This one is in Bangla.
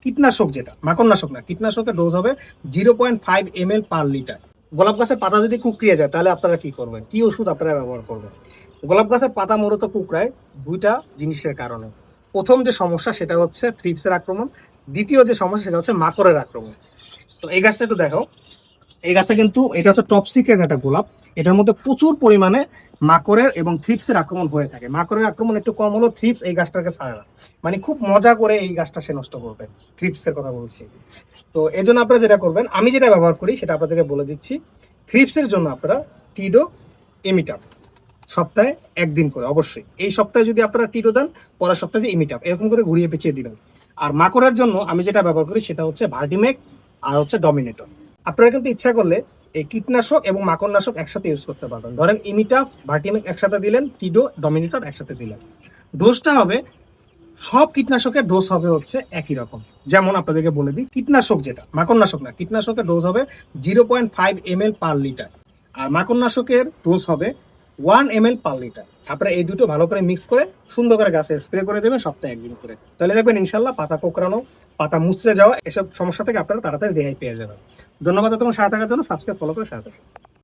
কীটনাশক, যেটা মাকড়নাশক না, কীটনাশকের ডোজ হবে 0.5 ml পার লিটার। গোলাপ গাছের পাতা যদি কুকড়িয়ে যায় তাহলে আপনারা কি করবেন, কি ওষুধ আপনারা ব্যবহার করবেন? গোলাপ গাছের পাতা মূলত কুকড়ায় দুইটা জিনিসের কারণে। প্রথম যে সমস্যা সেটা হচ্ছে থ্রিপসের আক্রমণ, দ্বিতীয় যে সমস্যা সেটা হচ্ছে মাকড়ের আক্রমণ। তো এই গাছটা একটু দেখো, এই গাছটা কিন্তু এটা হচ্ছে টপ সিক্রেট একটা গোলাপ। এটার মধ্যে প্রচুর পরিমাণে মাকড়ের এবং থ্রিপসের আক্রমণ হয়ে থাকে। মাকড়ের আক্রমণ একটু কম হলো, থ্রিপস এই গাছটাকে ছাড়ে না, মানে খুব মজা করে এই গাছটা সে নষ্ট করবে, থ্রিপসের কথা বলছি। তো এই জন্য আপনারা যেটা করবেন, আমি যেটা ব্যবহার করি সেটা আপনাদেরকে বলে দিচ্ছি। থ্রিপসের জন্য আপনারা টিডো এমিটাপ সপ্তাহে একদিন করে, অবশ্যই এই সপ্তাহে যদি আপনারা টিডো দেন, পরের সপ্তাহে যে ইমিটাপ, এরকম করে ঘুরিয়ে পেঁচিয়ে দিবেন। আর মাকড়ের জন্য আমি যেটা ব্যবহার করি সেটা হচ্ছে ভার্টিমেক আর হচ্ছে ডমিনেটর। আপনারা কিন্তু ইচ্ছা করলে এই কীটনাশক এবং মাকড়নাশক একসাথে ইউজ করতে পারবেন। ধরেন ইমিটাফ ভার্টিমেক একসাথে দিলেন, টিডো ডমিনেটর একসাথে দিলেন, ডোজটা হবে, সব কীটনাশকের ডোজ হবে হচ্ছে একই রকম। যেমন আপনাদেরকে বলে দিই, কীটনাশক যেটা মাকড়নাশক না, কীটনাশকের ডোজ হবে 0.5 ml পার লিটার, আর মাকড়নাশকের ডোজ হবে 1 ml পার লিটার। আপনারা এই দুটো ভালো করে মিক্স করে সুন্দর করে গাছে স্প্রে করে দেবেন সপ্তাহে একদিন করে। তাহলে দেখবেন ইনশাল্লাহ পাতা কোঁকড়ানো, পাতা মুচড়ে যাওয়া, এসব সমস্যা থেকে আপনারা তাড়াতাড়ি রেহাই পেয়ে যাবেন। ধন্যবাদ তোমার সাথে থাকার জন্য। সাবস্ক্রাইব ফলো করে সাথে থাকুন।